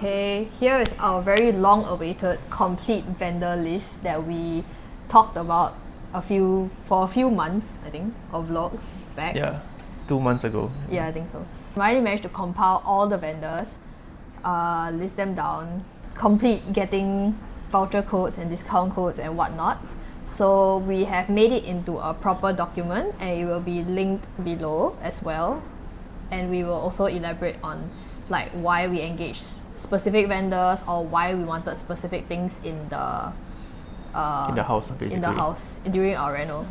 Okay, here is our very long-awaited complete vendor list that we talked about for a few months, I think, or vlogs back. Yeah, 2 months ago. Yeah, I think so. Finally managed to compile all the vendors, list them down, complete getting voucher codes and discount codes and whatnot. So we have made it into a proper document, and it will be linked below as well. And we will also elaborate on like why we engaged specific vendors or why we wanted specific things in the house, basically. In the house during our reno.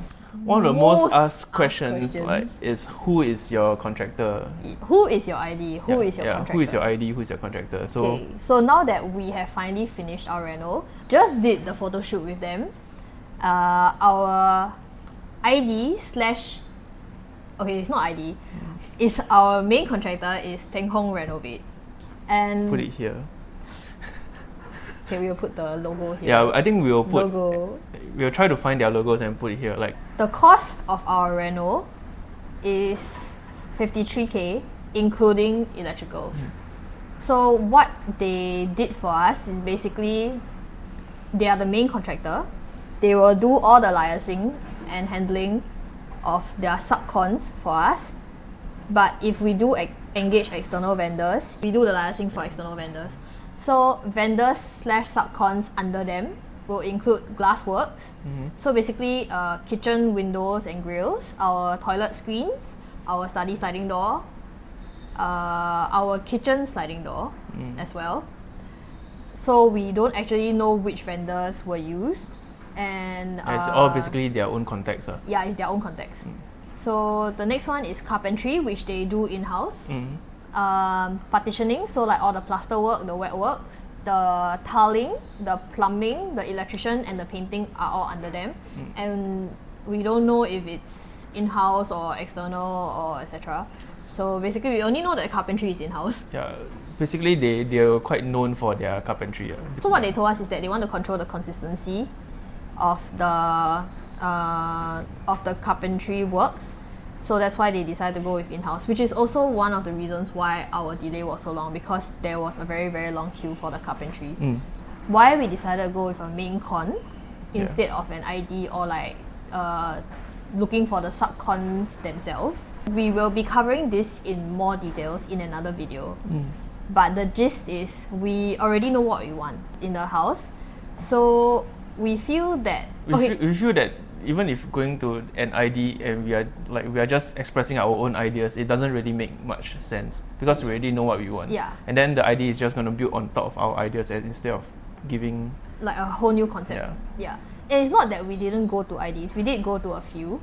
One of the most asked questions like is who is your contractor? Who is your ID? Who is your contractor? Who is your ID? Who is your contractor? So now that we have finally finished our reno, just did the photo shoot with them. Our ID slash it's not ID. It's our main contractor is Teng Renovate. And put it here. Okay, we will put the logo here. Yeah, I think we will put logo. We will try to find their logos and put it here. Like the cost of our reno is 53K, including electricals. So what they did for us is basically they are the main contractor. They will do all the liaising and handling of their subcons for us. But if we do engage external vendors, we do the liaising for external vendors. So vendors slash subcons under them will include glassworks. So basically kitchen windows and grills, our toilet screens, our study sliding door, our kitchen sliding door as well. So we don't actually know which vendors were used. And it's all basically their own contacts. Yeah, it's their own contacts. So the next one is carpentry, which they do in-house. Partitioning, so like all the plaster work, the wet works, the tiling, the plumbing, the electrician and the painting are all under them. And we don't know if it's in-house or external or etc. So basically we only know that carpentry is in-house. Yeah, basically they're quite known for their carpentry. So what they told us is that they want to control the consistency of the carpentry works. So that's why they decided to go with in-house, which is also one of the reasons why our delay was so long, because there was a very, very long queue for the carpentry. Why we decided to go with a main con instead of an ID or like looking for the subcons themselves. We will be covering this in more details in another video. But the gist is we already know what we want in the house. So we feel that we feel that even if going to an ID and we are just expressing our own ideas, it doesn't really make much sense because we already know what we want. Yeah. And then the ID is just going to build on top of our ideas instead of giving like a whole new concept. Yeah. And it's not that we didn't go to IDs. We did go to a few.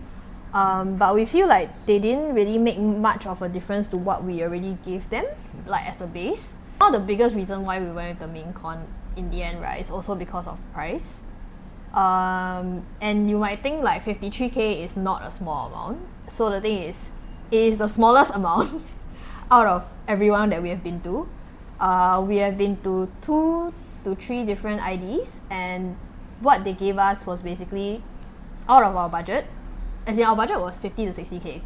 But we feel like they didn't really make much of a difference to what we already gave them, like as a base. One of the biggest reason why we went with the main con in the end, right, is also because of price. And you might think like 53K is not a small amount. So the thing is, it is the smallest amount out of everyone that we have been to. We have been to 2 to 3 different IDs, and what they gave us was basically out of our budget. As in, our budget was 50 to 60K.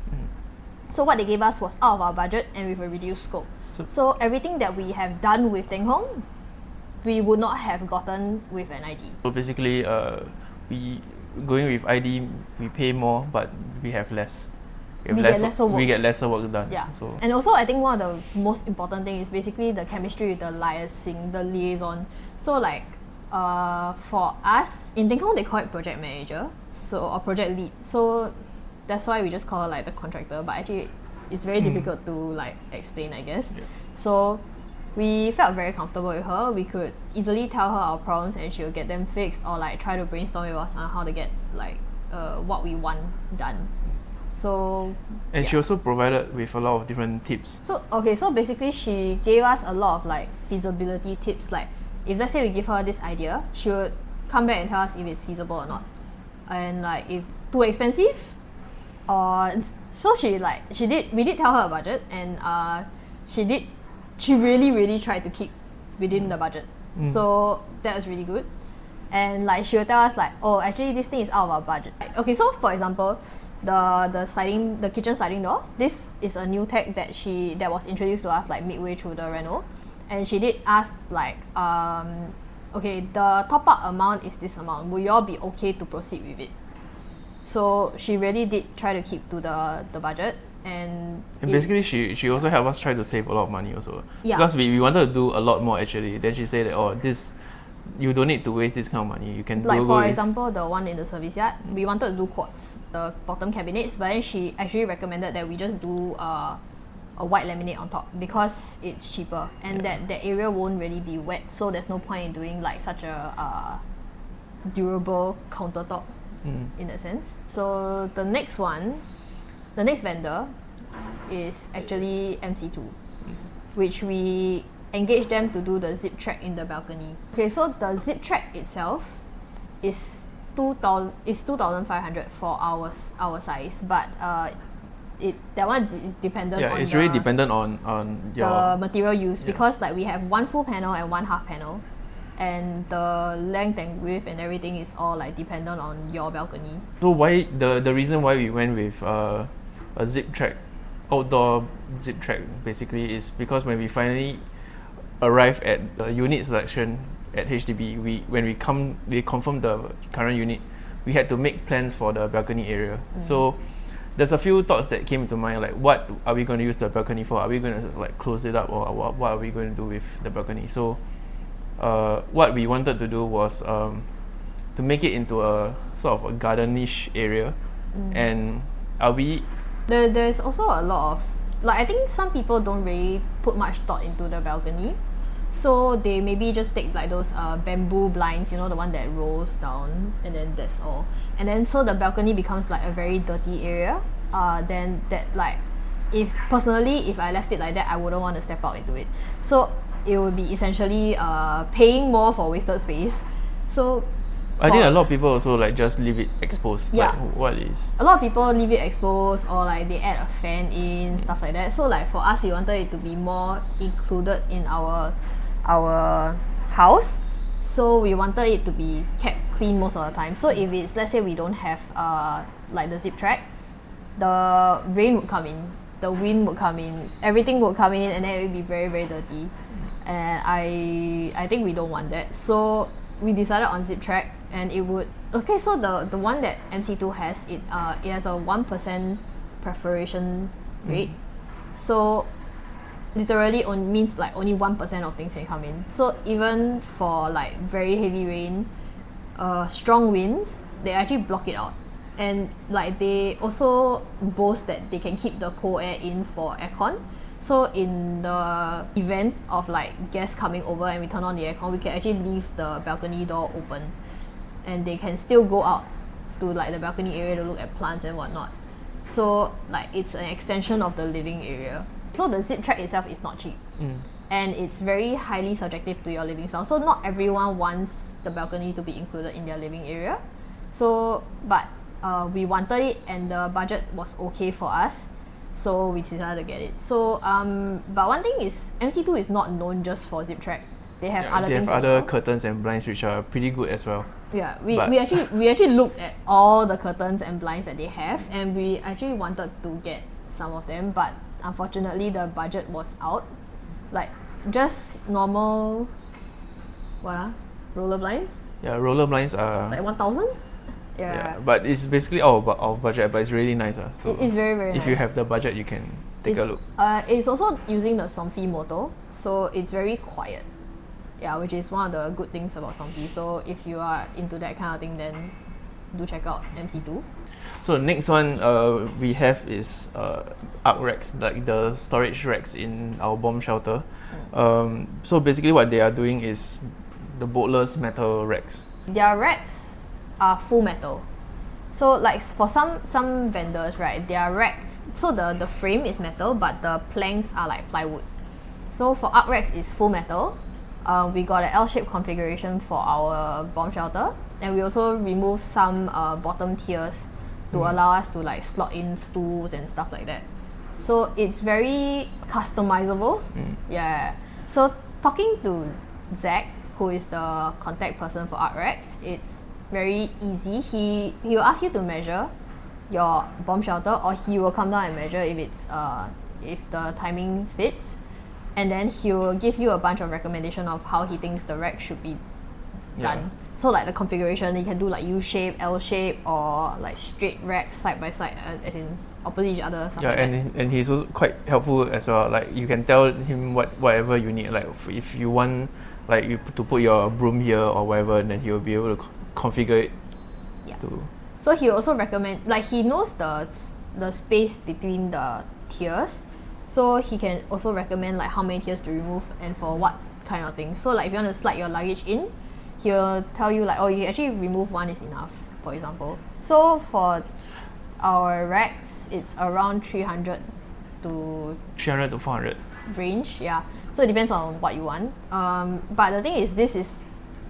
So what they gave us was out of our budget and with a reduced scope. So everything that we have done with Teng Hong, we would not have gotten with an ID. So basically, we going with ID, we pay more, but we have less. We get lesser work done. Yeah. So. And also, I think one of the most important thing is basically the chemistry with the liaising, the liaison. So like, for us in Teng Hong, they call it project manager, or project lead. So that's why we just call her like the contractor. But actually, it's very difficult to like explain, I guess. Yeah. So we felt very comfortable with her. We could easily tell her our problems and she'll get them fixed, or like try to brainstorm with us on how to get like what we want done. So and she also provided with a lot of different tips. So basically she gave us a lot of like feasibility tips. Like if let's say we give her this idea, she would come back and tell us if it's feasible or not. And like if too expensive, or so we did tell her a budget, and she really tried to keep within the budget. So that was really good. And like she will tell us like, oh, actually this thing is out of our budget. Okay, so for example, the kitchen sliding door, this is a new tech that was introduced to us like midway through the reno, and she did ask like, okay, the top up amount is this amount. Will you all be okay to proceed with it? So she really did try to keep to the budget, and basically she also helped us try to save a lot of money also. Yeah. Because we wanted to do a lot more actually. Then she said that, oh, this, you don't need to waste this kind of money. You can like for example, the one in the service yard, we wanted to do quartz, the bottom cabinets, but then she actually recommended that we just do a white laminate on top because it's cheaper, and that area won't really be wet, so there's no point in doing like such a durable countertop in a sense. So the next vendor is actually MC2, which we engage them to do the zip track in the balcony. Okay, so the zip track itself is 2,500 for our size, but that one is dependent on it's really dependent on your the material used, because like we have one full panel and one half panel, and the length and width and everything is all like dependent on your balcony. So why the reason why we went with a zip track, outdoor zip track basically, is because when we finally arrived at the unit selection at HDB, when we confirmed the current unit, we had to make plans for the balcony area. So there's a few thoughts that came to mind, like what are we going to use the balcony for? Are we going to like close it up, or what are we going to do with the balcony? So what we wanted to do was to make it into a sort of a gardenish area. And there's also a lot of, like, I think some people don't really put much thought into the balcony, so they maybe just take like those bamboo blinds, the one that rolls down, and then that's all. And then so the balcony becomes like a very dirty area. Then that, like, if I left it like that, I wouldn't want to step out into it. So it would be essentially paying more for wasted space. So I think a lot of people also like just leave it exposed. Yeah. Like what is? A lot of people leave it exposed, or like they add a fan in, stuff like that. So like for us, we wanted it to be more included in our house. So we wanted it to be kept clean most of the time. So if it's, let's say we don't have like the zip track, the rain would come in, the wind would come in, everything would come in, and then it would be very, very dirty. And I think we don't want that. So we decided on zip track, and it would, okay, so the one that MC2 has, it has a 1% perforation rate. So literally means like only 1% of things can come in. So even for like very heavy rain, strong winds, they actually block it out. And like they also boast that they can keep the cold air in for aircon. So in the event of like guests coming over and we turn on the aircon, we can actually leave the balcony door open, and they can still go out to like the balcony area to look at plants and whatnot. So like it's an extension of the living area. So the zip track itself is not cheap, and it's very highly subjective to your living style. So not everyone wants the balcony to be included in their living area. So but we wanted it, and the budget was okay for us, so we decided to get it. So but one thing is, MC2 is not known just for zip track. They have other things. They have other curtains and blinds which are pretty good as well. Yeah, we actually looked at all the curtains and blinds that they have, and we actually wanted to get some of them, but unfortunately the budget was out. Like just normal roller blinds. Yeah, roller blinds are like 1,000. Yeah, but it's basically out of budget, but it's really nice. So it's very, very nice. If you have the budget, you can take a look. It's also using the Somfy motor, so it's very quiet. Yeah, which is one of the good things about Somfy. So if you are into that kind of thing, then do check out MC2. So next one we have is arc racks, like the storage racks in our bomb shelter. So basically what they are doing is the boltless metal racks. Their racks are full metal. So like for some vendors, right, their racks, so the frame is metal, but the planks are like plywood. So for arc racks, it's full metal. We got an L-shaped configuration for our bomb shelter, and we also removed some bottom tiers to allow us to like slot in stools and stuff like that. So it's very customizable. Yeah. So talking to Zach, who is the contact person for arc racks, it's very easy. He will ask you to measure your bomb shelter, or he will come down and measure if it's if the timing fits. and then he will give you a bunch of recommendation of how he thinks the rack should be done. So like the configuration, you can do like U shape, L shape, or like straight racks side by side, as in opposite each other. Yeah, like and he's also quite helpful as well. Like you can tell him whatever you need. Like if you want like to put your broom here or whatever, then he will be able to configure it. Yeah. So he also recommend, like he knows the space between the tiers, so he can also recommend like how many tiers to remove and for what kind of thing. So like if you want to slide your luggage in, he'll tell you like, oh, you actually remove one is enough, for example. So for our racks, it's around 300 to 400 range, yeah. So it depends on what you want. But the thing is, this is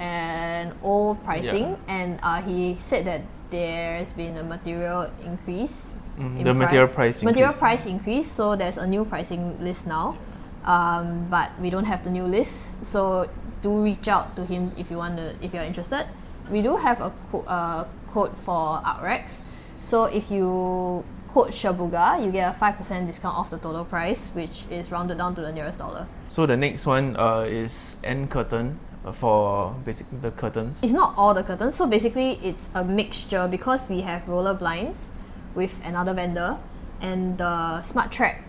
an old pricing, and he said that there's been a material increase. The material price increase. So there's a new pricing list now, but we don't have the new list. So do reach out to him if you're interested. We do have a code for art racks. So if you quote SherBooga, you get a 5% discount off the total price, which is rounded down to the nearest dollar. So the next one is end curtain for basically the curtains. It's not all the curtains. So basically it's a mixture, because we have roller blinds with another vendor and the smart track,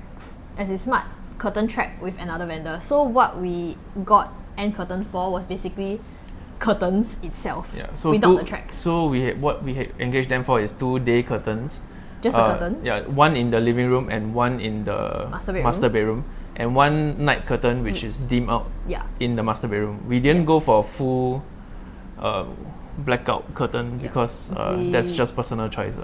as in smart curtain track with another vendor. So what we got end curtain for was basically curtains itself, so without the tracks. So what we engaged them for is 2 day curtains. Just the curtains? Yeah, one in the living room and one in the master bedroom. And one night curtain which is dim out in the master bedroom. We didn't go for a full blackout curtain because that's just personal choice.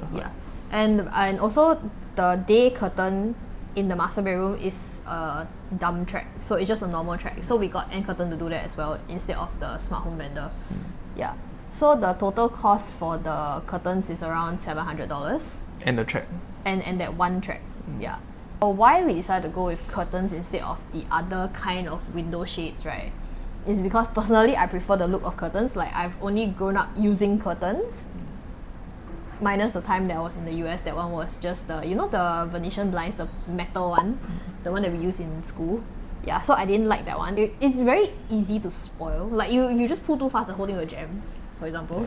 And also the day curtain in the master bedroom is a dumb track, so it's just a normal track. So we got end curtain to do that as well instead of the smart home vendor. Yeah. So the total cost for the curtains is around $700. And the track. And that one track. Yeah. So why we decided to go with curtains instead of the other kind of window shades, right, is because personally I prefer the look of curtains. Like I've only grown up using curtains, minus the time that I was in the US. That one was just the Venetian blinds, the metal one, the one that we use in school. Yeah, so I didn't like that one. It's very easy to spoil. Like you just pull too fast, the whole thing will jam, for example.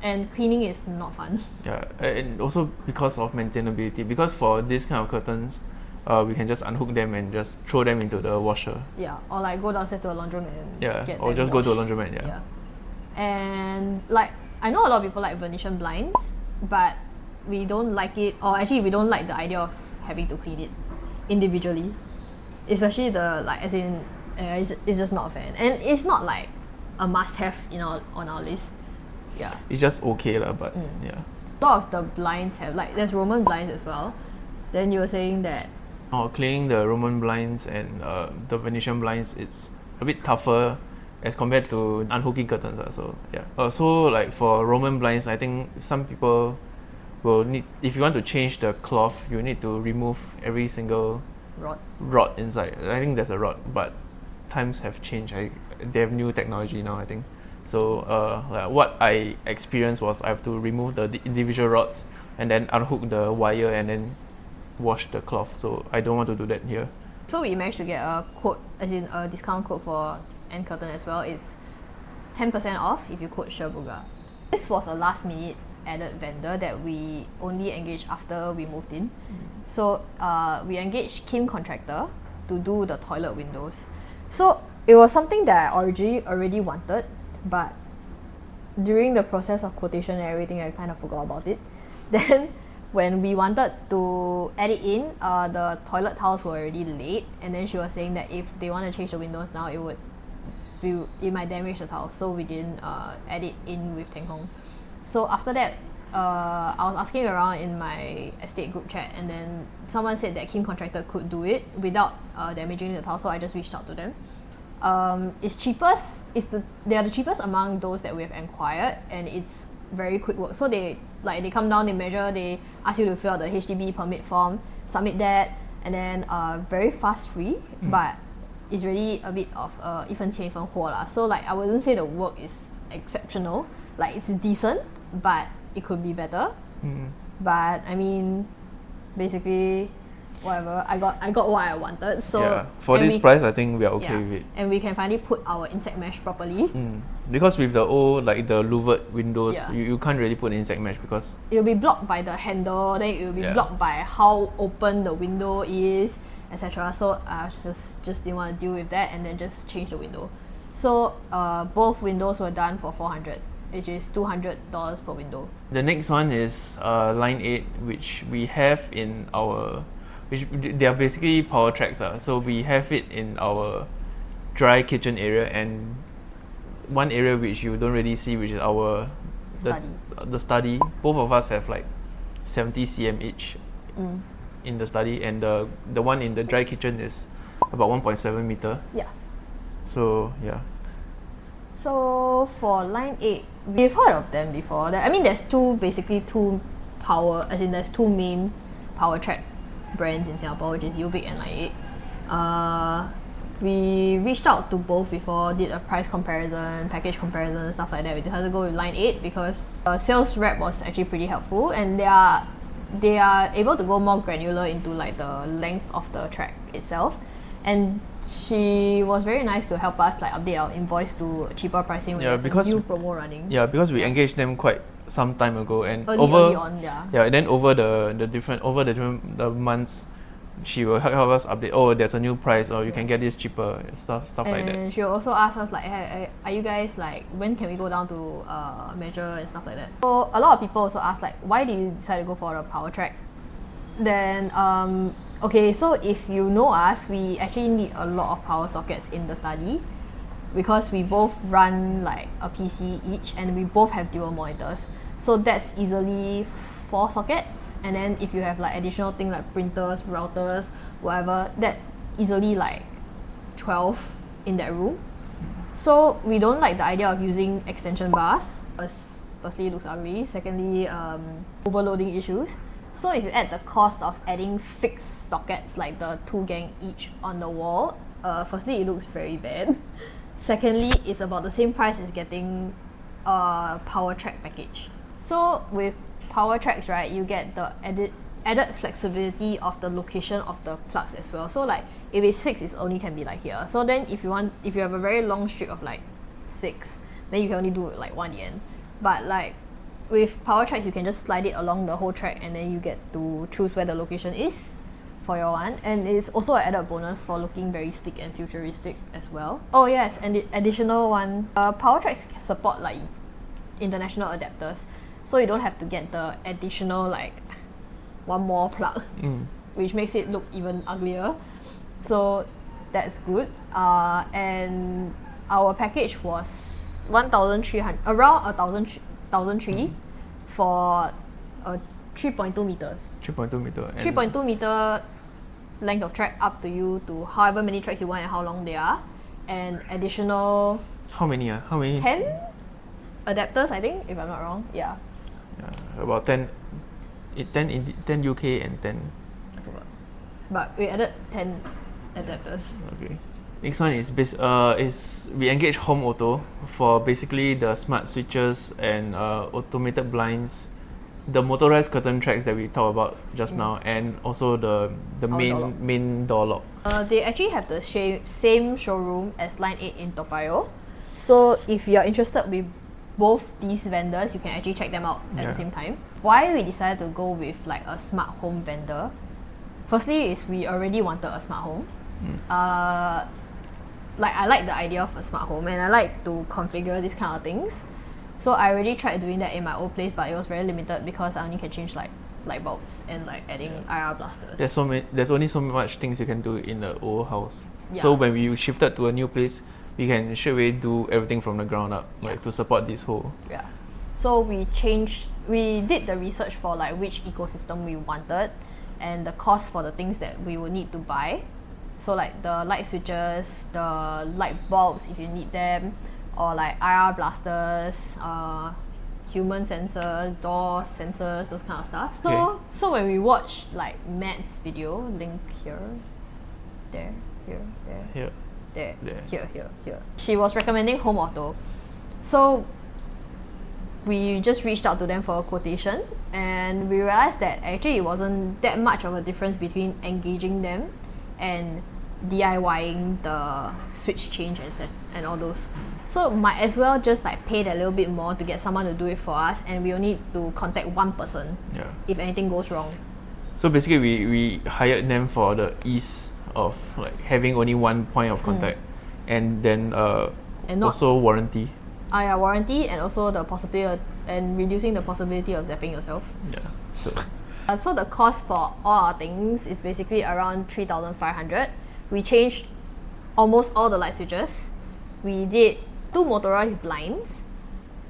And cleaning is not fun. Yeah, and also because of maintainability. Because for this kind of curtains, we can just unhook them and just throw them into the washer. Yeah, or like go downstairs to a laundromat and get or them just washed. go to a laundromat. Yeah. And like I know a lot of people like Venetian blinds, but we don't like it, or actually we don't like the idea of having to clean it individually, especially the like as in it's just not a fan, and it's not like a must-have on our list. Yeah, it's just okay lah, but yeah. A lot of the blinds have, like there's Roman blinds as well. Then you were saying that cleaning the Roman blinds and the Venetian blinds, it's a bit tougher as compared to unhooking curtains. So yeah. So like for Roman blinds, I think some people will need, if you want to change the cloth, you need to remove every single rod inside. I think there's a rod, but times have changed. They have new technology now, I think. So like what I experienced was I have to remove the individual rods and then unhook the wire and then wash the cloth. So I don't want to do that here. So we managed to get a code, as in a discount code for end curtain as well. It's 10% off if you quote SherBooga. This was a last minute added vendor that we only engaged after we moved in. So we engaged Kim Contractor to do the toilet windows. So it was something that I originally already wanted, but during the process of quotation and everything, I kind of forgot about it. Then when we wanted to add it in, the toilet tiles were already laid, and then she was saying that if they want to change the windows now, it might damage the tiles, so we didn't add it in with Teng. So after that, I was asking around in my estate group chat, and then someone said that Kim Contractor could do it without damaging the tile, so I just reached out to them. It's cheapest. They are the cheapest among those that we have inquired, and it's very quick work. So they come down, they measure, they ask you to fill out the HDB permit form, submit that, and then very fast free, but it's really a bit of 一分钱一分货 lah. So like I wouldn't say the work is exceptional. Like it's decent, but it could be better. But I mean, basically, whatever. I got what I wanted. So yeah, for this price, I think we are okay with it. And we can finally put our insect mesh properly. Because with the old, like the louvered windows, Yeah. you can't really put insect mesh because It'll be blocked by the handle, then it will be blocked by how open the window is, etc. So I just didn't want to deal with that and then just change the window. So both windows were done for $400, which is $200 per window. The next one is line 8, which we have in our, which they are basically power tracks. So we have it in our dry kitchen area and one area which you don't really see, which is our the study. Both of us have like 70 cm each in the study, and the one in the dry kitchen is about 1.7 meter. Yeah. So yeah. So for line 8, we've heard of them before. I mean, there's basically two there's two main power track brands in Singapore, which is Ubik and line 8. We reached out to both before, did a price comparison, package comparison, stuff like that. We decided to go with line 8 because sales rep was actually pretty helpful, and they are able to go more granular into like the length of the track itself. And she was very nice to help us like update our invoice to cheaper pricing when there's a new promo running. Yeah, because we engaged them quite some time ago, and early on, and then over the different months, she will help us update. Oh, there's a new price, or you can get this cheaper, stuff like that. And she will also ask us like, hey, are you guys like, when can we go down to measure and stuff like that. So a lot of people also ask like, why did you decide to go for the power track? Then okay, so if you know us, we actually need a lot of power sockets in the study because we both run like a PC each and we both have dual monitors. So that's easily 4 sockets, and then if you have like additional things like printers, routers, whatever, that easily like 12 in that room. So we don't like the idea of using extension bars. Firstly, it looks ugly. Secondly, overloading issues. So if you add the cost of adding fixed sockets like the 2 gang each on the wall, firstly it looks very bad. Secondly, it's about the same price as getting a power track package. So with power tracks, right, you get the added flexibility of the location of the plugs as well. So like if it's fixed, it only can be like here. So then if you have a very long streak of like 6, then you can only do it like 1 end. But like with power tracks, you can just slide it along the whole track and then you get to choose where the location is for your one. And it's also an added bonus for looking very sleek and futuristic as well. Oh yes, and the additional one, power tracks support like international adapters. So you don't have to get the additional like one more plug, which makes it look even uglier. So that's good. And our package was 1,300, around 1,003 for 3.2 meters. 3.2 meter. 3.2 meter length of track, up to you to however many tracks you want and how long they are. And additional... How many? 10 adapters, I think, if I'm not wrong. Yeah. About 10 UK and 10. I forgot. But we added 10 adapters. Okay. Next one is we engage HomeAuto for basically the smart switches and automated blinds, the motorized curtain tracks that we talked about just now, and also the main door lock. They actually have the same showroom as Line 8 in Toa Payoh. So if you're interested with both these vendors, you can actually check them out at the same time. Why we decided to go with like a smart home vendor? Firstly, is we already wanted a smart home. Like I like the idea of a smart home and I like to configure these kind of things. So I already tried doing that in my old place, but it was very limited because I only can change like light bulbs and like adding IR blasters. There's only so much things you can do in the old house. So when we shifted to a new place, we can straight away do everything from the ground up, like to support this whole. Yeah. So we did the research for like which ecosystem we wanted and the cost for the things that we would need to buy. So like the light switches, the light bulbs if you need them, or like IR blasters, human sensors, door sensors, those kind of stuff. So when we watch like Matt's video, link here, there, here, there, here. She was recommending HomeAuto. So we just reached out to them for a quotation, and we realized that actually it wasn't that much of a difference between engaging them and DIYing the switch change and all those. So might as well just like pay that little bit more to get someone to do it for us, and we only need to contact one person if anything goes wrong. So basically we hired them for the ease of like having only one point of contact, and then and also warranty. Warranty, and also the possibility and reducing the possibility of zapping yourself. So the cost for all our things is basically around 3,500. We changed almost all the light switches. We did 2 motorized blinds,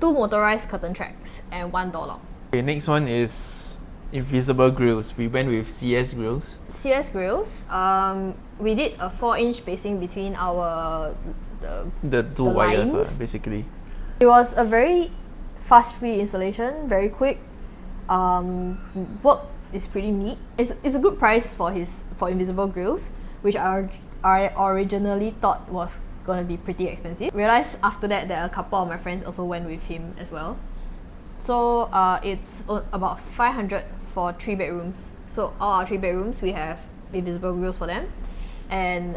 2 motorized curtain tracks, and 1 door lock. Okay, next one is invisible grills. We went with CS grills. CS grills. We did a 4-inch spacing between our the two wires, basically. It was a very fast-free installation, very quick. Work is pretty neat. It's a good price for invisible grills, which I originally thought was gonna be pretty expensive. Realized after that a couple of my friends also went with him as well. So it's about 500 for 3 bedrooms. So all our 3 bedrooms we have invisible grills for them, and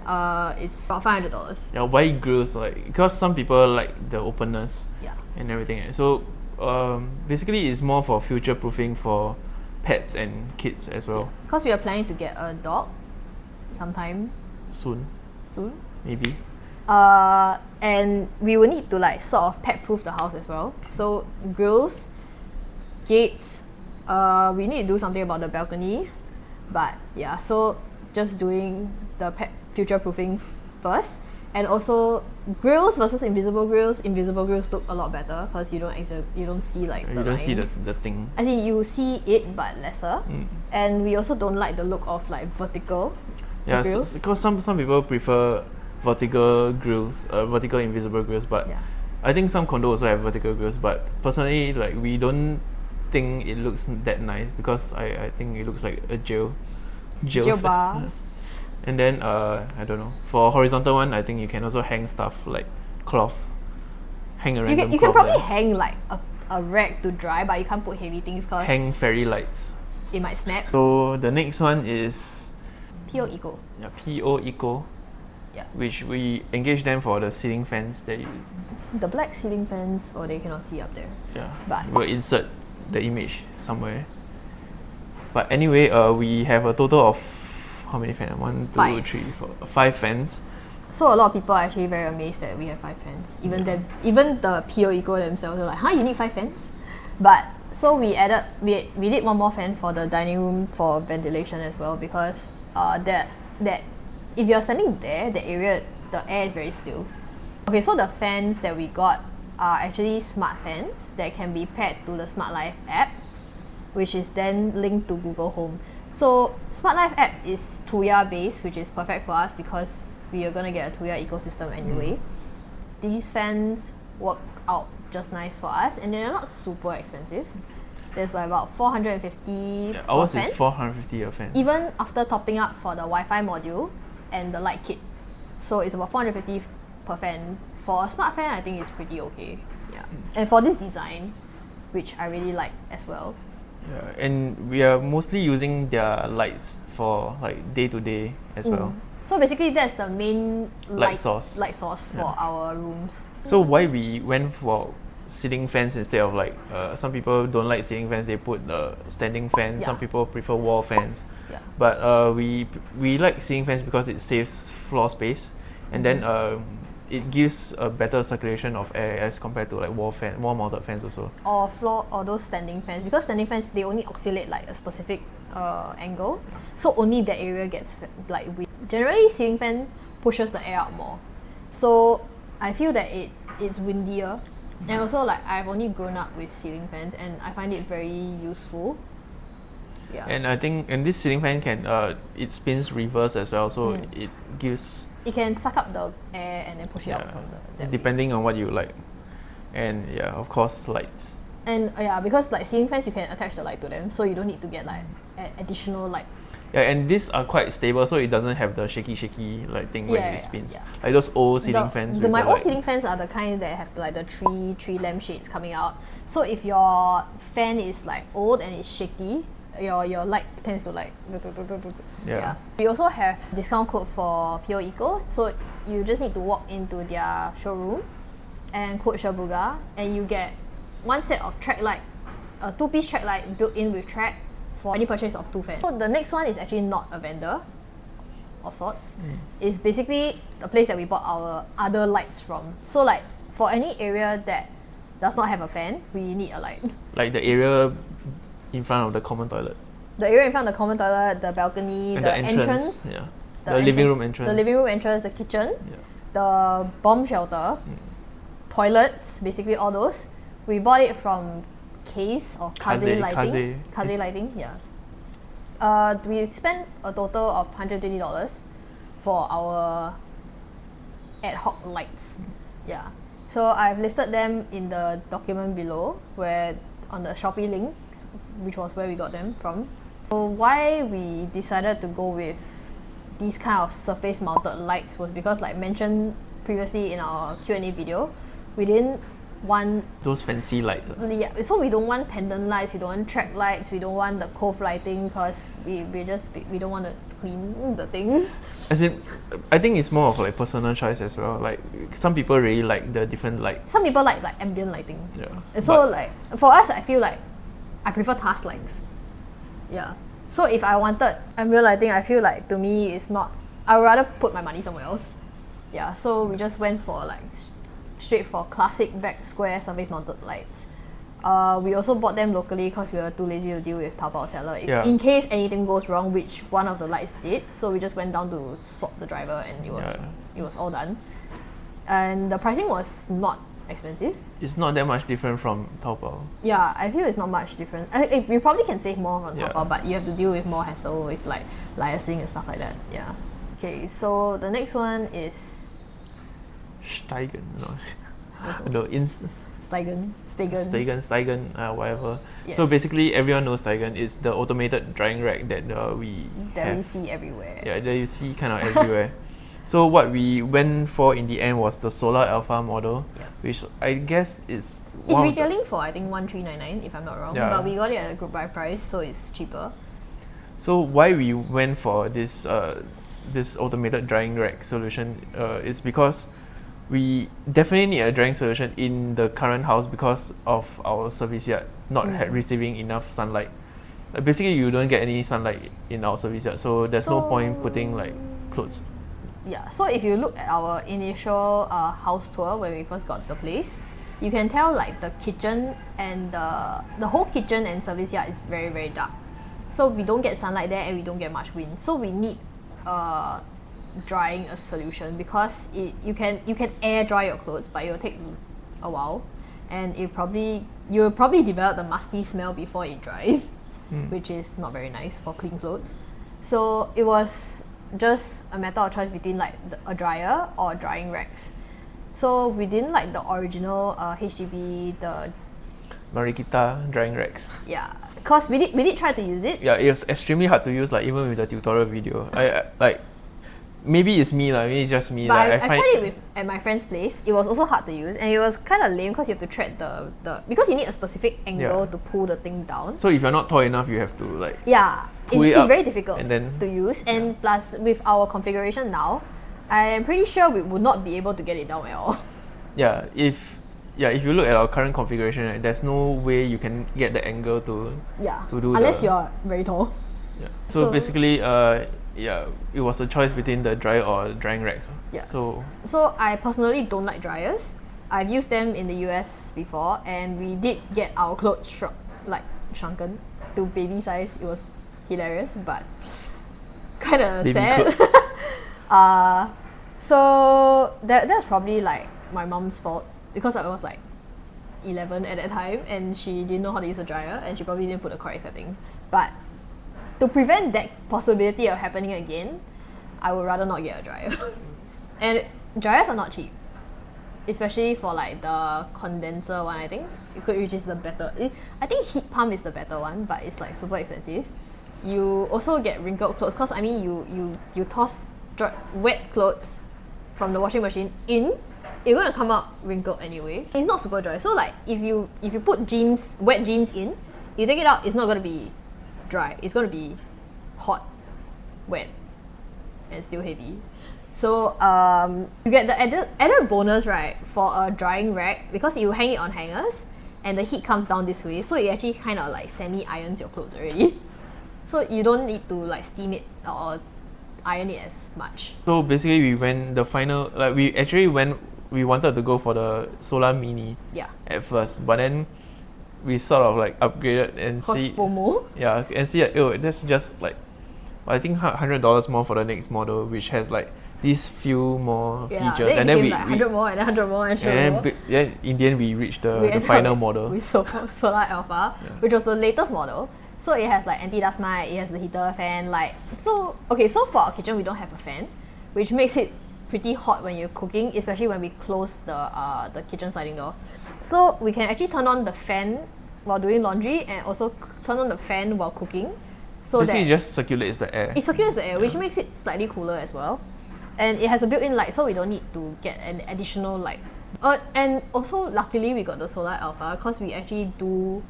it's about $500. Yeah, why grills? Like, because some people like the openness and everything. So basically it's more for future proofing for pets and kids as well. Because we are planning to get a dog sometime soon maybe. And we will need to like sort of pet proof the house as well. So grills, gates, we need to do something about the balcony, but yeah, so just doing the pet future proofing first. And also grills versus invisible grills. Invisible grills look a lot better because you don't see like the lines. See the thing. I think you see it but lesser. And we also don't like the look of like vertical grills. Because some people prefer vertical grills, vertical invisible grills, but I think some condos also have vertical grills, but personally like we don't think it looks that nice because I think it looks like a jail bars. And then I don't know, for horizontal one I think you can also hang stuff like cloth, hang a random you can probably there. hang like a rag to dry, but you can't put heavy things because hang fairy lights, it might snap. So the next one is PO Eco. PO Eco, which we engage them for the ceiling fans that the black ceiling fans, or they cannot see up there. But we'll insert the image somewhere. But anyway, we have a total of how many fans? 1, 2, 3, 4, 5 fans. So a lot of people are actually very amazed that we have 5 fans. Even the PO Eco themselves are like, huh, you need 5 fans? But so we did one more fan for the dining room for ventilation as well, because that if you're standing there, the area, the air is very still. Okay, so the fans that we got are actually smart fans that can be paired to the Smart Life app, which is then linked to Google Home. So Smart Life app is Tuya based, which is perfect for us because we are gonna get a Tuya ecosystem anyway. These fans work out just nice for us, and they're not super expensive. There's like about 450 ours per fan. Is 450 a fan. Even after topping up for the Wi-Fi module and the light kit. So it's about 450 per fan. For a smart fan, I think it's pretty okay. And for this design, which I really like as well. And we are mostly using their lights for like day to day as well. So basically that's the main light source for our rooms. So why we went for ceiling fans instead of like some people don't like ceiling fans, they put the standing fans. Some people prefer wall fans. But we like ceiling fans because it saves floor space, and then it gives a better circulation of air as compared to like wall mounted fans also. Or floor, or those standing fans, because standing fans they only oscillate like a specific angle, so only that area gets like generally ceiling fan pushes the air out more, so I feel that it's windier. And also like I've only grown up with ceiling fans and I find it very useful. And I think this ceiling fan can it spins reverse as well, so it can suck up the air and then push it out from the depending on what you like. And of course lights. And because like ceiling fans you can attach the light to them, so you don't need to get like additional light Yeah, and these are quite stable, so it doesn't have the shaky like thing when it spins. Yeah. Like those old ceiling fans. My old ceiling fans are the kind that have like the three lampshades coming out. So if your fan is like old and it's shaky, your light tends to like yeah. We also have discount code for Pure Eco, so you just need to walk into their showroom and code SherBooga, and you get one set of track light, a 2-piece track light built in with track for any purchase of 2 fans. So the next one is actually not a vendor of sorts. It's basically the place that we bought our other lights from. So like for any area that does not have a fan, we need a light. Like the area in front of the common toilet. The area in front of the common toilet, the balcony, and the entrance. Yeah. The living room entrance. The living room entrance, the kitchen, the bomb shelter, toilets, basically all those. We bought it from Kaze or Kaze lighting. Kaze lighting, yeah. We spent a total of $120 for our ad hoc lights. Yeah. So I've listed them in the document below, where on the Shopee link, which was where we got them from. So why we decided to go with these kind of surface mounted lights was because, like mentioned previously in our Q&A video, we didn't want those fancy lights. Yeah, so we don't want pendant lights, we don't want track lights, we don't want the cove lighting, because we don't want to clean the things. As in, I think it's more of like personal choice as well. Like some people really like the different lights. Some people like ambient lighting. Yeah. And so like for us, I feel like I prefer task lights. Yeah. So if I wanted ambient lighting, I feel like to me it's not. I would rather put my money somewhere else. Yeah. So we just went for like straight for classic back square surface mounted lights. We also bought them locally because we were too lazy to deal with Taobao seller in case anything goes wrong, which one of the lights did. So we just went down to swap the driver, and it was all done. And the pricing was not expensive. It's not that much different from Taobao. Yeah, I feel it's not much different. You probably can save more on Taobao, but you have to deal with more hassle with like liaising and stuff like that. Yeah. Okay, so the next one is Steigen, Steigen, whatever. Yes. So basically, everyone knows Steigen. It's the automated drying rack that we see everywhere. Yeah, that you see kind of everywhere. So what we went for in the end was the Solar Alpha model, which I guess is it's retailing for I think 1399 if I'm not wrong. Yeah. But we got it at a group buy price, so it's cheaper. So why we went for this this automated drying rack solution is because we definitely need a drying solution in the current house because of our service yard not receiving enough sunlight. Basically, you don't get any sunlight in our service yard, so there's no point putting like clothes. Yeah, so if you look at our initial house tour when we first got the place, you can tell like the kitchen and the whole kitchen and service yard is very, very dark. So we don't get sunlight there and we don't get much wind. So we need drying a solution because you can air dry your clothes, but it will take a while, and you will probably develop the musty smell before it dries, which is not very nice for clean clothes. So it was just a matter of choice between like a dryer or drying racks. So we didn't like the original HDB, the Marikita drying racks. Yeah, because we did try to use it. Yeah, it was extremely hard to use, like even with the tutorial video. I like maybe it's me maybe it's just me. But like, I tried it at my friend's place. It was also hard to use, and it was kind of lame because you have to tread the because you need a specific angle to pull the thing down. So if you're not tall enough, you have to like it's very difficult and then, to use, and plus with our configuration now, I am pretty sure we would not be able to get it down at all. Yeah, if you look at our current configuration, right, there's no way you can get the angle to do unless you're very tall. Yeah. So basically, it was a choice between the dryer or drying racks. Yes. So I personally don't like dryers. I've used them in the US before, and we did get our clothes shrunken to baby size. It was hilarious, but kind of sad. So that's probably like my mom's fault because I was like 11 at that time, and she didn't know how to use a dryer, and she probably didn't put the correct setting. But to prevent that possibility of happening again, I would rather not get a dryer. And dryers are not cheap, especially for like the condenser one. I think which is the better. I think heat pump is the better one, but it's like super expensive. you also get wrinkled clothes because I mean you toss wet clothes from the washing machine in, it's gonna come out wrinkled anyway. It's not super dry, so like if you put wet jeans in, you take it out, it's not gonna be dry. It's gonna be hot, wet, and still heavy. So you get the added bonus, right, for a drying rack, because you hang it on hangers and the heat comes down this way, so it actually kind of like semi-irons your clothes already. So you don't need to like steam it or iron it as much. So basically we wanted to go for the Solar Mini at first, but then we sort of like upgraded and see FOMO. Yeah, and see like, oh, that's just like I think $100 more for the next model, which has like these few more features, and then we like 100 more and then 100 more and 100 more. Then in the end we reached the final model. We Solar Alpha, which was the latest model. So it has like anti-dust mite, it has the heater, fan, like so for our kitchen we don't have a fan, which makes it pretty hot when you're cooking, especially when we close the kitchen sliding door. So we can actually turn on the fan while doing laundry and also turn on the fan while cooking. So basically it just circulates the air. It circulates the air, which makes it slightly cooler as well. And it has a built-in light, so we don't need to get an additional light. And also luckily we got the Solar Alpha because we actually do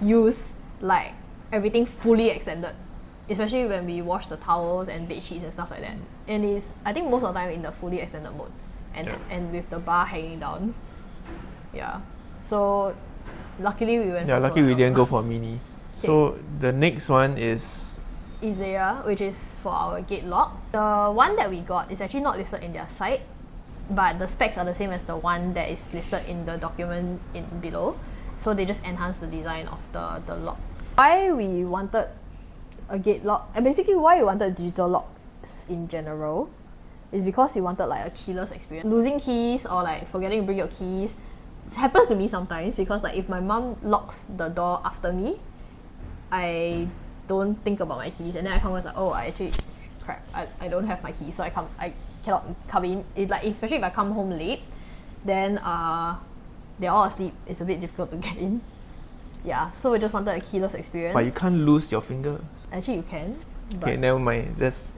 use like everything fully extended, especially when we wash the towels and bed sheets and stuff like that. And it's, I think most of the time in the fully extended mode and with the bar hanging down. Yeah. So luckily we went for luckily Solar we didn't Alpha. go for Mini. So the next one is Eazea, which is for our gate lock. The one that we got is actually not listed in their site, but the specs are the same as the one that is listed in the document below. So they just enhance the design of the lock. Why we wanted a gate lock, and basically why we wanted digital locks in general, is because we wanted like a keyless experience. Losing keys or like forgetting to bring your keys, it happens to me sometimes because like if my mom locks the door after me, I don't think about my keys, and then I come and like, oh, crap, I don't have my keys, so I cannot come in. It's like, especially if I come home late, then they're all asleep. It's a bit difficult to get in. Yeah, so we just wanted a keyless experience. But you can't lose your finger. Actually, you can. Okay, never mind. That's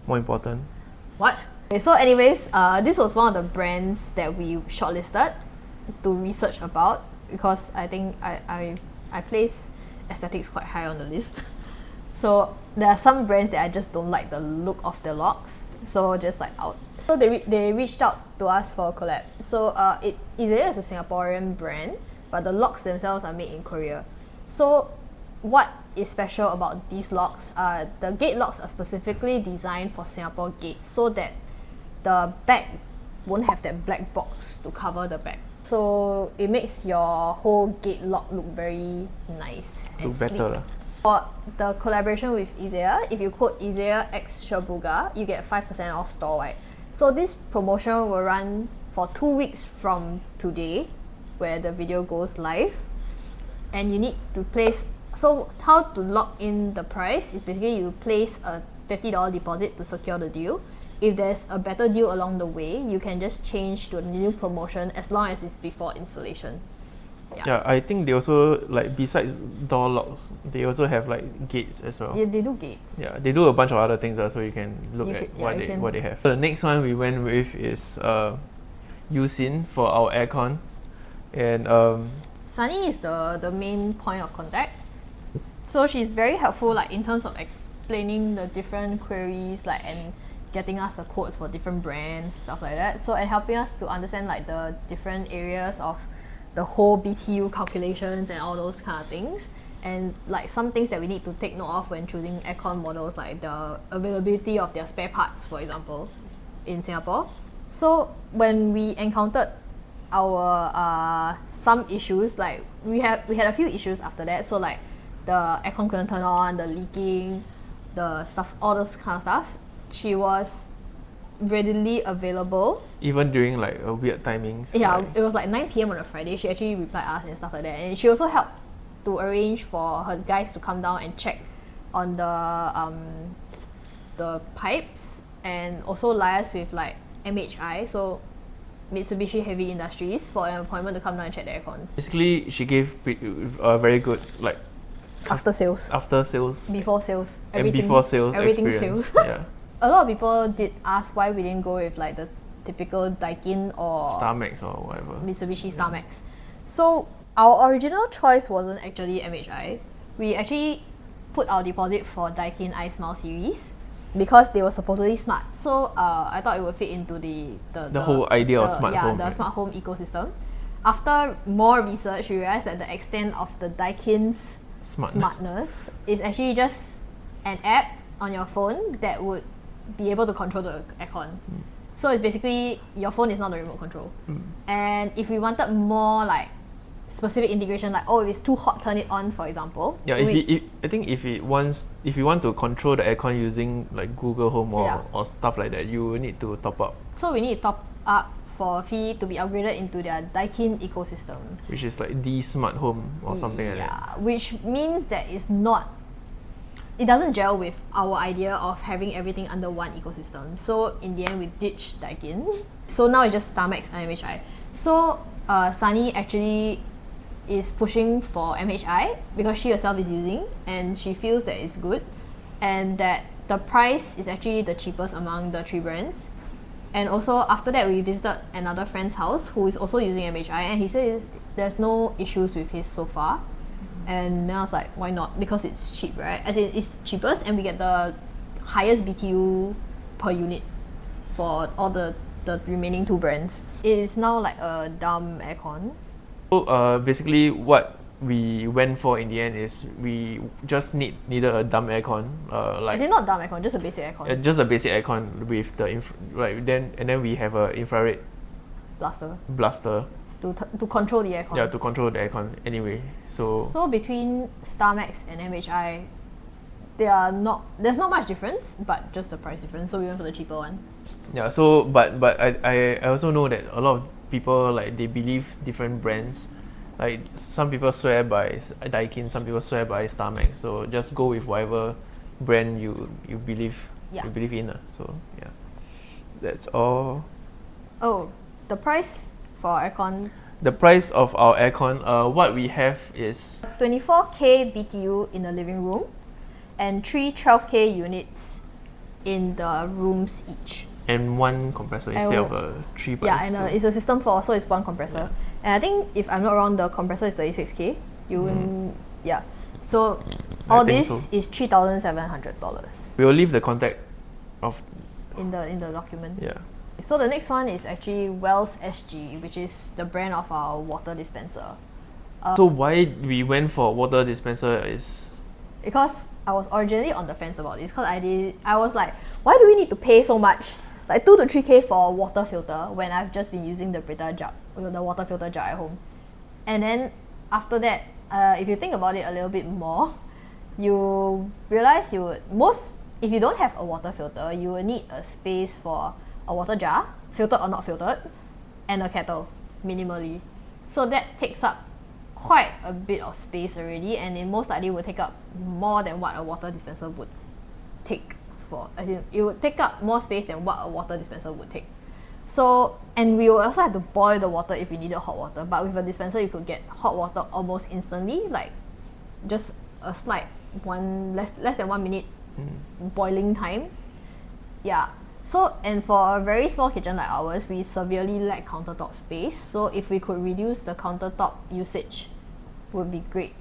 more important. What? Okay, so anyways, this was one of the brands that we shortlisted to research about because I think I place aesthetics quite high on the list. So there are some brands that I just don't like the look of the locks, so just like out. So they reached out to us for a collab. So Eazea is a Singaporean brand, but the locks themselves are made in Korea. So what is special about these locks? The gate locks are specifically designed for Singapore gates so that the back won't have that black box to cover the back. So it makes your whole gate lock look very nice and Look better. sleek. For the collaboration with Eazea, if you quote Eazea X SherBooga, you get 5% off store-wide. So this promotion will run for 2 weeks from today, where the video goes live. And you need to place, so how to lock in the price is basically you place a $50 deposit to secure the deal. If there's a better deal along the way, you can just change to a new promotion as long as it's before installation. Yeah, I think they also, like, besides door locks, they also have like gates as well. Yeah, they do gates. Yeah, they do a bunch of other things so you can look at what they have. So the next one we went with is Yusin for our aircon, and Sunny is the main point of contact. So she's very helpful, like in terms of explaining the different queries, like and getting us the quotes for different brands, stuff like that. So and helping us to understand like the different areas of the whole BTO calculations and all those kind of things, and like some things that we need to take note of when choosing aircon models, like the availability of their spare parts, for example, in Singapore. So when we encountered our some issues, like we had a few issues after that. So like the aircon couldn't turn on, the leaking, the stuff, all those kind of stuff. She was readily available. Even during like weird timings. Yeah, like, it was like 9 p.m. on a Friday. She actually replied us and stuff like that. And she also helped to arrange for her guys to come down and check on the pipes, and also liaise with like MHI, so Mitsubishi Heavy Industries, for an appointment to come down and check the aircon. Basically, she gave a very good like After sales. After sales. Before sales. And before sales everything experience. sales. Yeah. A lot of people did ask why we didn't go with like the typical Daikin or StarMax or whatever. Mitsubishi StarMax. So our original choice wasn't actually MHI. We actually put our deposit for Daikin iSmile series because they were supposedly smart. So I thought it would fit into the whole idea of smart home. the smart home ecosystem. After more research, we realized that the extent of the Daikin's smartness is actually just an app on your phone that would be able to control the aircon. So it's basically your phone is not the remote control. And if we wanted more like specific integration, like if it's too hot, turn it on, for example. Yeah, I think if you want to control the aircon using like Google Home or stuff like that, you will need to top up. So we need to top up for a fee to be upgraded into their Daikin ecosystem. Which is like the smart home or something like that. Yeah, which means that it doesn't gel with our idea of having everything under one ecosystem. So in the end, we ditched Daikin. So now it's just StarMax and MHI. So Sunny actually is pushing for MHI because she herself is using and she feels that it's good and that the price is actually the cheapest among the 3 brands. And also after that, we visited another friend's house who is also using MHI and he says there's no issues with his so far. And then I was like, why not? Because it's cheap, right? As in, it's cheapest and we get the highest BTO per unit for all the remaining 2 brands. It is now like a dumb aircon. So basically what we went for in the end is we just needed a dumb aircon. Is it not dumb aircon, just a basic aircon? Just a basic aircon with the then we have a infrared blaster. To control the aircon. Yeah, to control the aircon anyway. So between StarMax and MHI, there's not much difference, but just the price difference. So we went for the cheaper one. Yeah. So but I also know that a lot of people like they believe different brands. Like some people swear by Daikin, some people swear by StarMax. So just go with whatever brand you believe in. So yeah, that's all. Oh, the price for aircon. The price of our aircon, what we have is 24K BTU in the living room and 3 12K units in the rooms each. And 1 compressor instead of a 3 by. Yeah, and it's a system 4, so it's 1 compressor. Yeah. And I think if I'm not wrong, the compressor is 36K. Yeah. So all this is $3,700. We will leave the contact of in the document. Yeah. So the next one is actually Wells SG, which is the brand of our water dispenser. So why we went for water dispenser is because I was originally on the fence about this. Because I was like, why do we need to pay so much, like 2 to 3K for a water filter when I've just been using the Brita jug, the water filter jug at home? And then after that, if you think about it a little bit more, you realize if you don't have a water filter, you will need a space for a water jar, filtered or not filtered, and a kettle, minimally. So that takes up quite a bit of space already, and it most likely will take up more than what a water dispenser would take for. As in, it would take up more space than what a water dispenser would take. So, and we will also have to boil the water if we needed hot water. But with a dispenser, you could get hot water almost instantly, like just a slight less than 1 minute boiling time. Yeah. So, and for a very small kitchen like ours, we severely lack countertop space. So if we could reduce the countertop usage, would be great.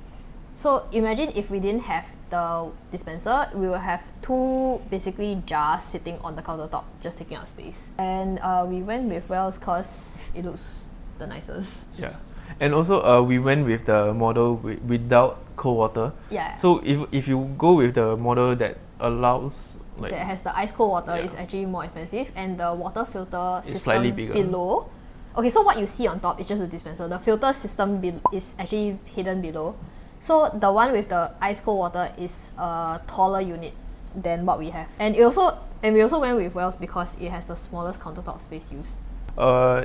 So imagine if we didn't have the dispenser, we will have 2 basically jars sitting on the countertop, just taking up space. And we went with Wells because it looks the nicest. Yeah. And also we went with the model without cold water. Yeah. So if you go with the model that allows that has the ice cold water, is actually more expensive, and the water filter system slightly bigger below. Okay, so what you see on top is just the dispenser. The filter system is actually hidden below. So the one with the ice cold water is a taller unit than what we have, and we also went with Wells because it has the smallest countertop space used.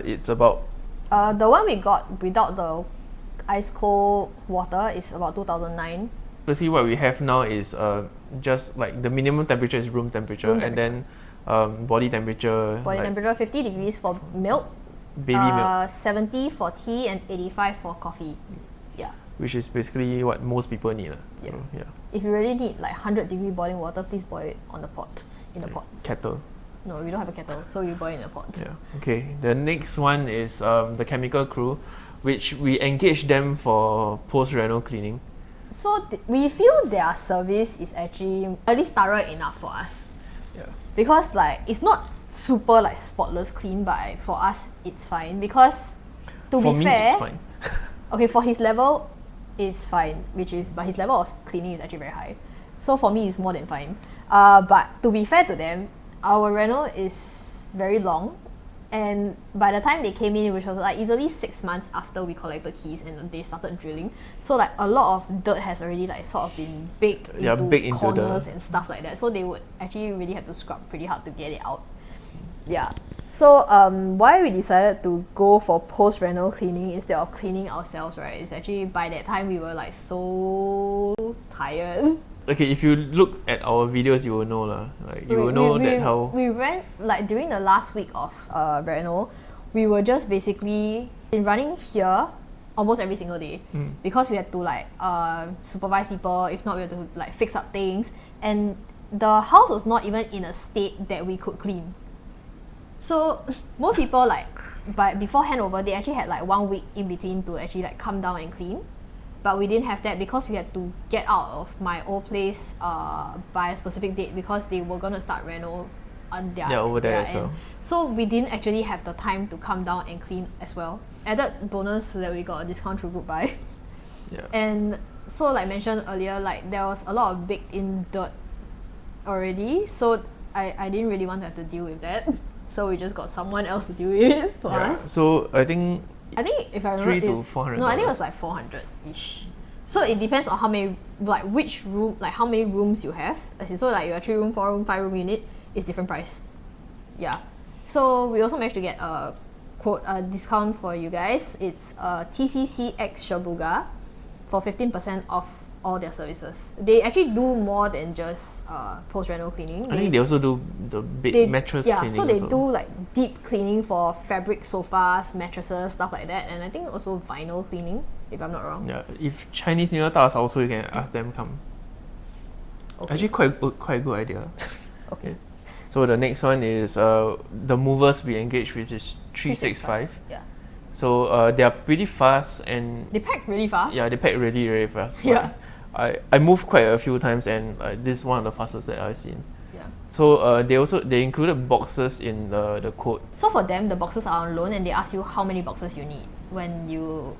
It's about the one we got without the ice cold water is about 2009. Basically, what we have now is just like the minimum temperature is room temperature, and then body temperature. Temperature 50 degrees for milk, baby milk, 70 for tea, and 85 for coffee. Yeah. Which is basically what most people need. Yeah. So, yeah. If you really need like 100-degree boiling water, please boil it on the pot, in the pot. Kettle. No, we don't have a kettle, so we boil in a pot. Yeah. Okay. The next one is the chemical crew, which we engage them for post-reno cleaning. So we feel their service is actually at least thorough enough for us. Yeah. Because like it's not super like spotless clean, but for us it's fine. Because to For be me, fair, it's fine. okay, for his level, it's fine. But his level of cleaning is actually very high. So for me, it's more than fine. But to be fair to them, our reno is very long. And by the time they came in, which was like easily 6 months after we collected keys and they started drilling, so like a lot of dirt has already like sort of been baked into corners and stuff like that. So they would actually really have to scrub pretty hard to get it out. Yeah. So why we decided to go for post-reno cleaning instead of cleaning ourselves, right? It's actually by that time we were like so tired. Okay, if you look at our videos, you will know lah. Like you will know that how we went like during the last week of reno, we were just basically been running here almost every single day because we had to like supervise people. If not, we had to like fix up things, and the house was not even in a state that we could clean. So most people like before handover, they actually had like 1 week in between to actually like come down and clean. But we didn't have that because we had to get out of my old place by a specific date because they were going to start reno on their over there as end. well. So we didn't actually have the time to come down and clean as well. Added bonus so that we got a discount through group buy. Yeah. And so like mentioned earlier, like there was a lot of baked in dirt already. So I didn't really want to have to deal with that. So we just got someone else to deal with it for us. So I think if I remember, $300 to $400. No, I think it was like 400-ish. So it depends on how many, like which room, like how many rooms you have. As in, so like your 3-room, 4-room, 5-room unit is different price. Yeah. So we also managed to get a discount for you guys. It's TCC X SherBooga for 15% off all their services. They actually do more than just post-reno cleaning. I think they also do the bed mattress cleaning. Yeah, so they also do like deep cleaning for fabric sofas, mattresses, stuff like that, and I think also vinyl cleaning, if I'm not wrong. Yeah, if Chinese New Year does also, you can ask them come. Okay. Actually, quite a good idea. Okay. So the next one is the movers we engage with is 365. Yeah. So they are pretty fast and They pack really fast. yeah, they pack really really fast. Yeah. I moved quite a few times and this is one of the fastest that I've seen. Yeah. So they included boxes in the quote. So for them, the boxes are on loan and they ask you how many boxes you need when you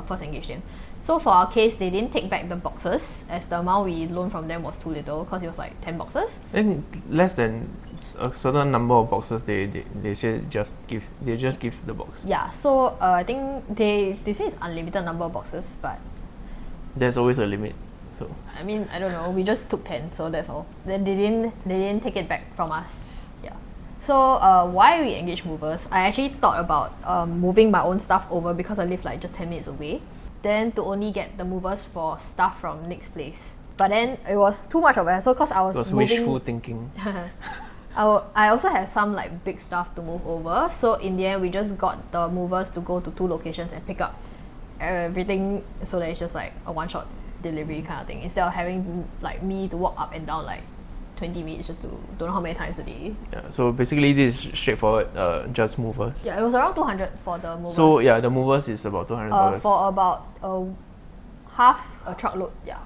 first engage them. So for our case, they didn't take back the boxes as the amount we loaned from them was too little because it was like 10 boxes. And less than a certain number of boxes, they just give the box. Yeah. So I think they say it's unlimited number of boxes, but There's always a limit. So I mean, I don't know. We just took 10, so that's all. Then they didn't take it back from us. Yeah. So why we engage movers? I actually thought about moving my own stuff over because I live like just 10 minutes away. Then to only get the movers for stuff from next place. But then it was too much of a hassle because I was it was moving. wishful thinking. I also had some like big stuff to move over. So in the end, we just got the movers to go to 2 locations and pick up everything so that it's just like a one-shot delivery kind of thing instead of having like me to walk up and down like 20 minutes just to don't know how many times a day. Yeah, so basically this is straightforward, just movers. Yeah, it was around 200 for the movers. So yeah, the movers is about $200. For about half a truckload. Yeah.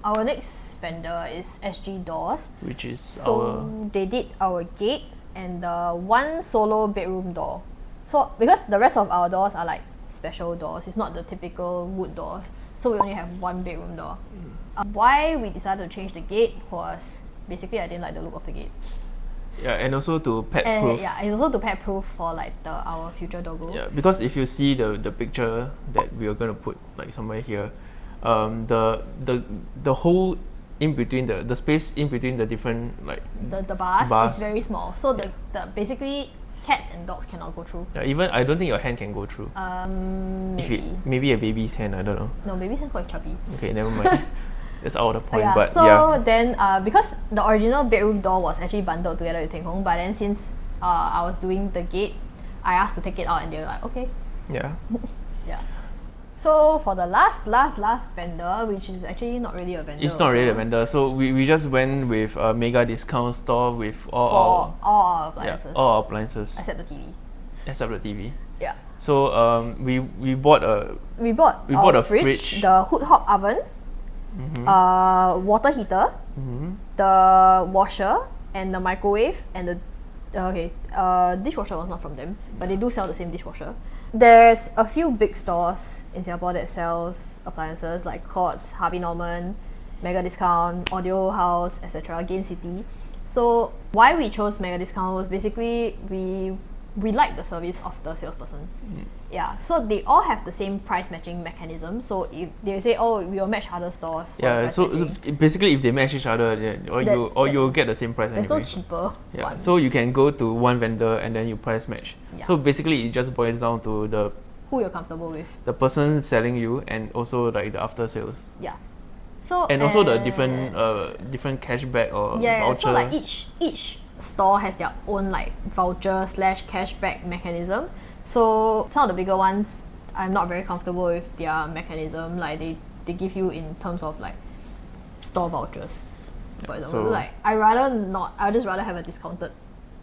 Our next vendor is SG Doors. Which is So they did our gate and the one solo bedroom door. So because the rest of our doors are like special doors, it's not the typical wood doors. So we only have one bedroom door. Why we decided to change the gate was basically I didn't like the look of the gate. Yeah, and also to pet proof. Yeah, it's also to pet proof for like our future doggo. Yeah, because if you see the picture that we are gonna put like somewhere here, the whole in between the space in between the different like the bars is very small. So the basically cats and dogs cannot go through. Yeah, even I don't think your hand can go through. Maybe a baby's hand, I don't know. No, baby's hand quite chubby. Okay, never mind. That's out of the point. Yeah, but so yeah. then because the original bedroom door was actually bundled together with Teng, but then since I was doing the gate, I asked to take it out and they were like, okay. Yeah. Yeah. So for the last vendor, which is actually not really a vendor. It's not really a vendor. So we just went with a mega discount store with all our appliances. Yeah, all our appliances. Except the TV. Except the TV. Yeah. So we bought a a fridge, the hood hob oven, water heater, the washer, and the microwave, and the dishwasher was not from them, but they do sell the same dishwasher. There's a few big stores in Singapore that sells appliances like Courts, Harvey Norman, Mega Discount, Audio House, etc. Gain City. So why we chose Mega Discount was basically we like the service of the salesperson. Yeah, so they all have the same price matching mechanism. So if they say, oh, we will match other stores. Yeah, so basically if they match each other, you'll get the same price. There's anyway. no cheaper one. So you can go to one vendor and then you price match. Yeah. So basically it just boils down to who you're comfortable with. The person selling you and also like the after sales. Yeah. So and also the different cashback or voucher. So like each store has their own like voucher / cashback mechanism. So some of the bigger ones, I'm not very comfortable with their mechanism. Like they give you in terms of like store vouchers. For example, so like I'd just rather have a discounted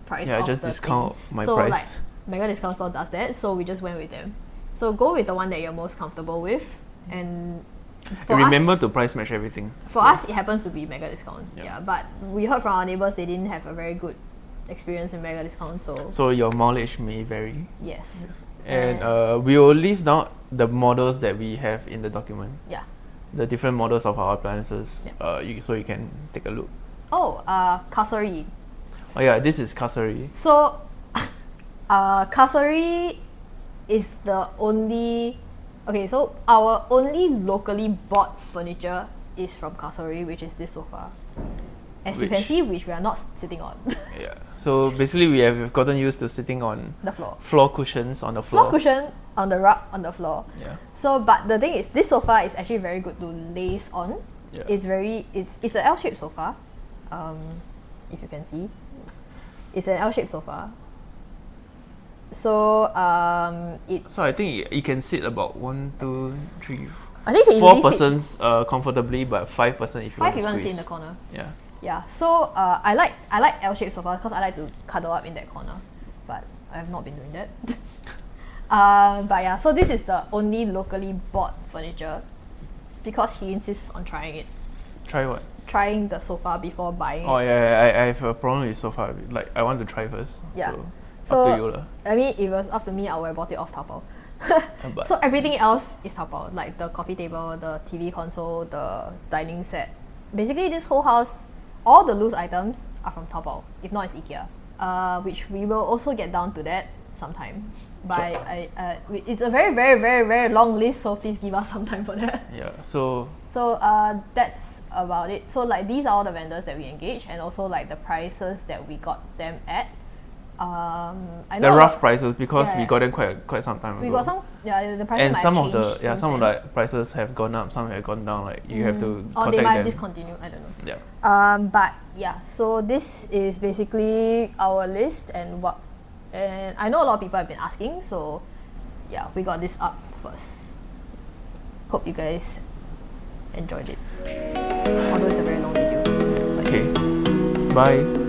price. Yeah, of just the discount thing. my so price. Like Mega Discount Store does that, so we just went with them. So go with the one that you're most comfortable with, and remember to price match everything. For us, it happens to be Mega Discount. Yeah, but we heard from our neighbors they didn't have a very good experience in Mega Discount, so your mileage may vary. Yes. And we will list down the models that we have in the document. Yeah. The different models of our appliances. Yeah. So you can take a look. Oh, Castlery. Oh yeah, this is Castlery. So, Castlery is the only. Okay, so our only locally bought furniture is from Castlery, which is this sofa. As you can see, which we are not sitting on. Yeah. So basically, we have gotten used to sitting on the floor. Floor cushions on the floor. Floor cushion on the rug on the floor. Yeah. So, but the thing is, this sofa is actually very good to laze on. Yeah. It's an L-shaped sofa. If you can see, it's an L-shaped sofa. So So I think it can sit about 1, 2, 3. I think you 4 persons comfortably, but 5 person if you want to squeeze. 5 you want to sit in the corner. Yeah. Yeah. So I like L-shaped sofa because I like to cuddle up in that corner, but I have not been doing that. But yeah, so this is the only locally bought furniture because he insists on trying it. Try what? Trying the sofa before buying it. Oh yeah, I have a problem with sofa. Like I want to try first. Yeah. So up to you lah. I mean, if it was up to me, I would have bought it off Taobao. So everything else is Taobao, like the coffee table, the TV console, the dining set. Basically, this whole house, all the loose items are from Taobao. If not, it's IKEA. Which we will also get down to that sometime. But it's a very, very, very, very long list, so please give us some time for that. Yeah. So that's about it. So like these are all the vendors that we engage, and also like the prices that we got them at. I know the rough prices because we got them quite some time ago. We got some the prices and might some have of the changed some of then. the prices have gone up, some have gone down. Like you have to or contact they might them. discontinue. I don't know. Yeah. But yeah, so this is basically our list and I know a lot of people have been asking, so yeah, we got this up first. Hope you guys enjoyed it. Although it's a very long video. Okay. Bye.